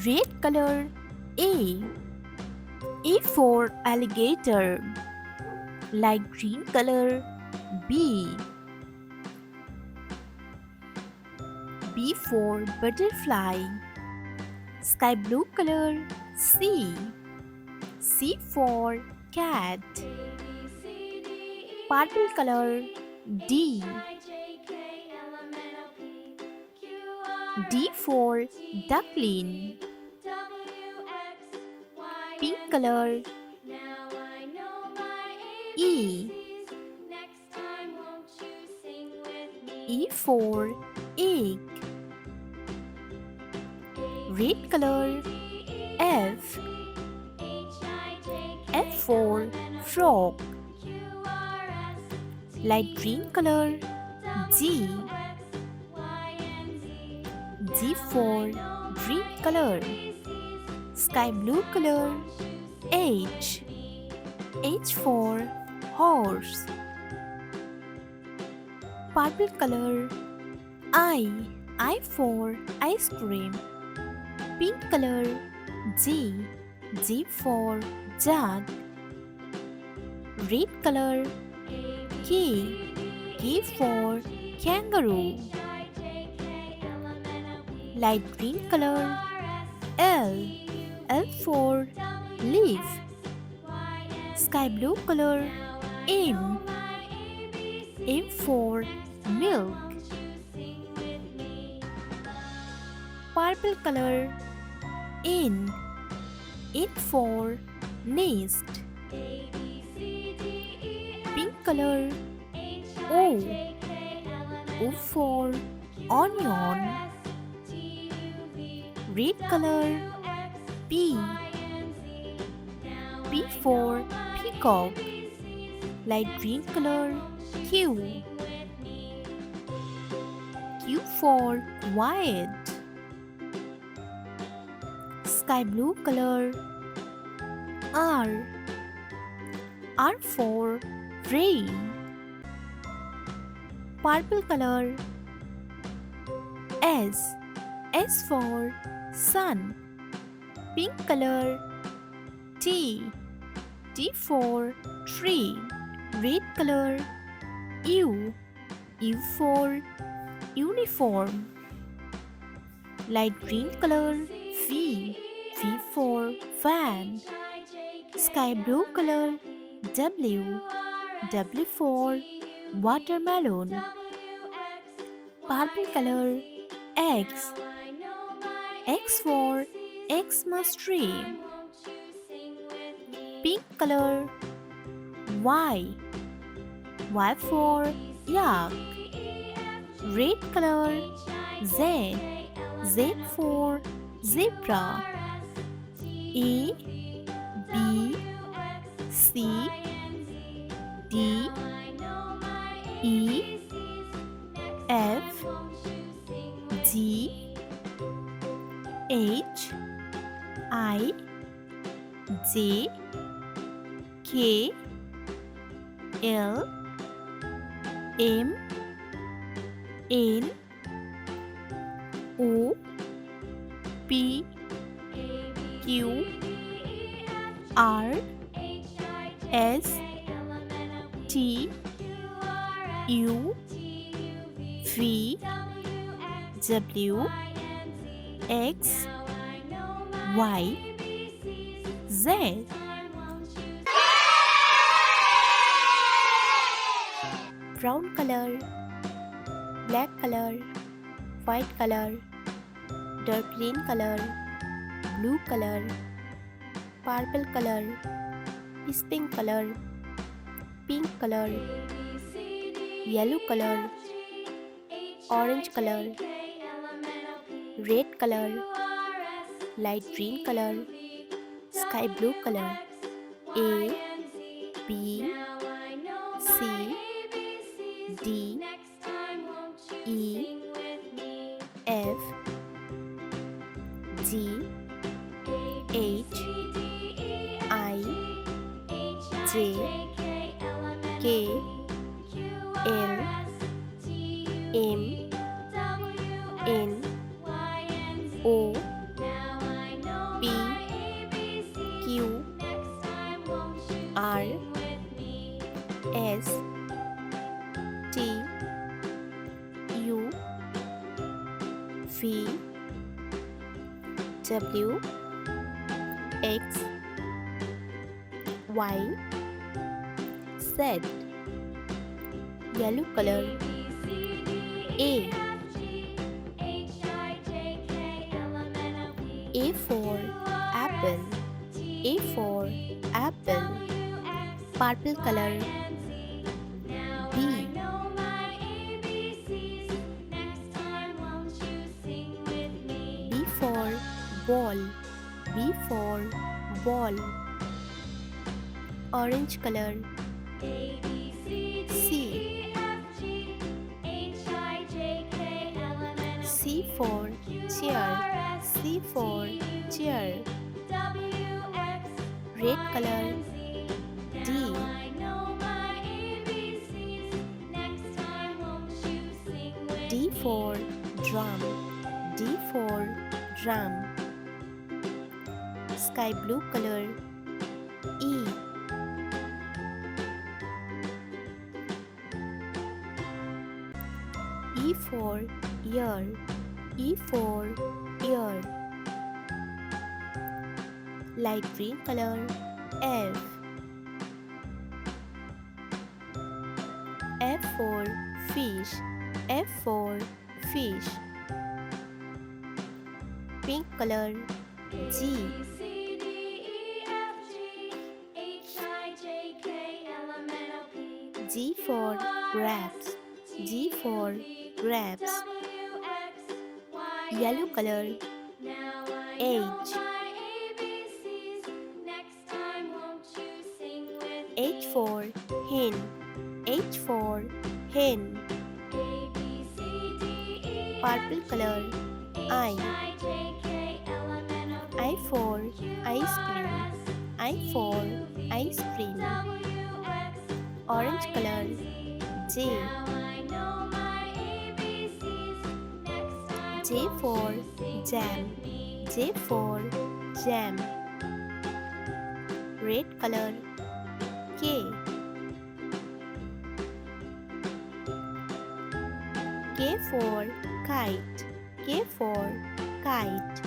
Red color A. A for alligator. Light green color B. B for butterfly. Sky blue color C. C for cat. Purple color D. D for duckling. Pink color E. E for egg. Red color F. F for frog. Light green color G. G for green color. Sky blue color H. H for horse. Purple color I. I for ice cream. Pink color G. G for jug. Red color K. K for kangaroo. Light green color L. L for leaf. Sky blue color M. M for milk. Purple color N. N for nest. Pink color O. O for onion. Red color P. P for peacock. Light green color Q. Q for quiet. Sky blue color R. R for rain. Purple color S. S for sun. Pink color T. T for tree. Red color U. U for uniform. Light green color V. V for van. Sky blue color W. W for watermelon. Purple color X. X for Xmas tree. Pink color Y. Y for yak. Red color Z. Z for zebra. A, B, C, D, E, F, G, H, I, J, K, L, M, N, O, P, Q, R, S, T, U, V, W, X, Y, Z. Brown color, black color, white color, dark green color, blue color, purple color, pink color, pink color, yellow color, orange color, red color, light green color, sky blue color. A, B, C, D, E, F, G, H, I, J, K, L, M, N, O, W, X, Y, Z. Yellow color. A. A for apple. A for apple. Purple color. B. B for ball. B for ball. Orange color. C. C for chair. C for chair. Red color. D. D for drum. D for drum. Sky blue color. E. E for ear. E for ear. Light green color. F. F for fish. F for fish. Pink color. G. G for grapes. G for grapes. Yellow color. H. H for hen. H for hen. Purple color. I. I for ice cream. I for ice cream. Orange color. J. J for jam. J for jam. Red color. K. K for kite. K for kite.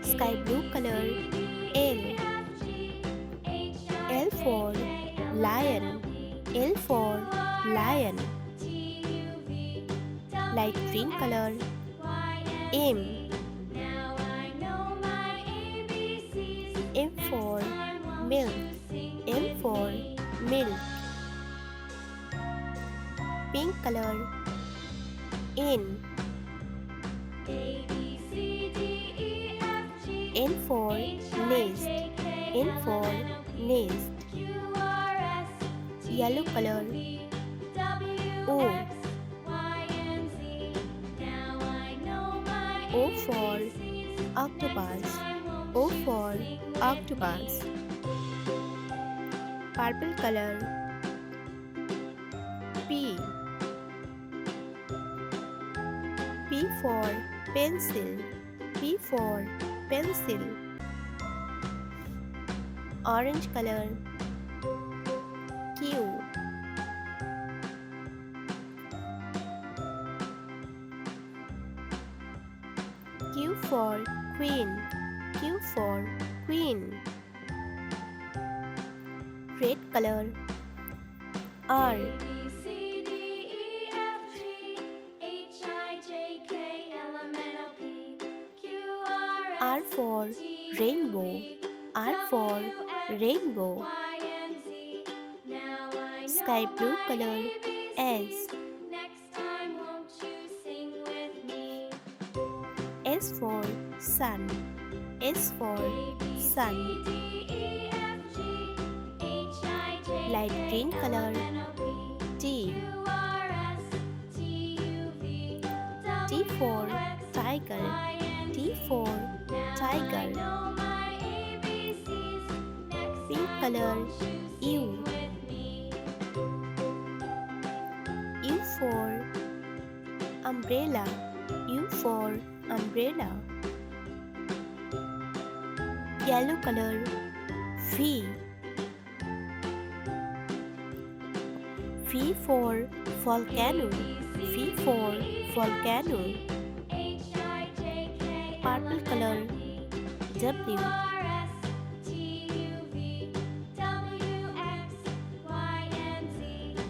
Sky blue color. L. L for lion. L for lion. Light green color. M. M for milk. M for milk. Pink color. N. N for nest. N for nest. Yellow color. O. O for octopus. O for octopus. Purple color. P. P for pencil. P for pencil. Orange color. Q. Q for queen. Q for queen. Red color. R. R for rainbow. R for rainbow. Sky blue color. S. S for sun. S for sun. Light green color. T. T for tiger. T for tiger. Pink color. U. U for umbrella. U for umbrella. Yellow color. V. V for volcano. V for volcano. purple color. W.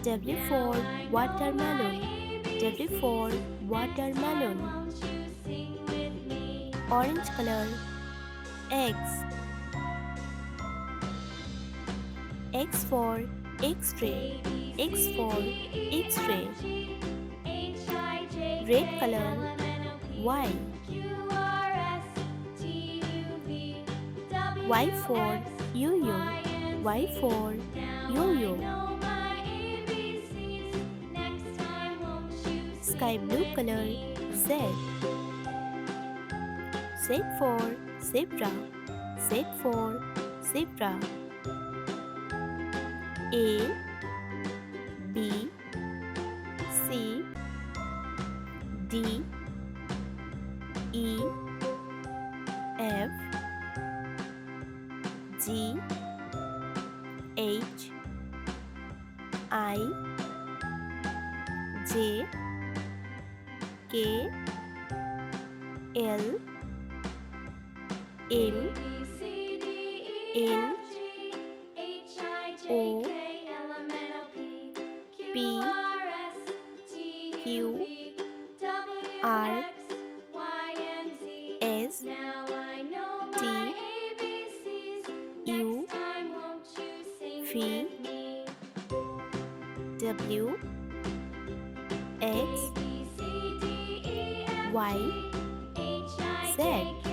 W for watermelon. W for watermelon. Orange color. X. X for X-ray. X for X-ray. Red color. Y. Y for yo-yo. Y for yo-yo. Sky blue color. Z. Z for zebra. Z for zebra. A, B, C, D, E, F, G, H, I, J, K, L, M, N, O, P, Q, R, S, T, U, V, W, X, Y, Z.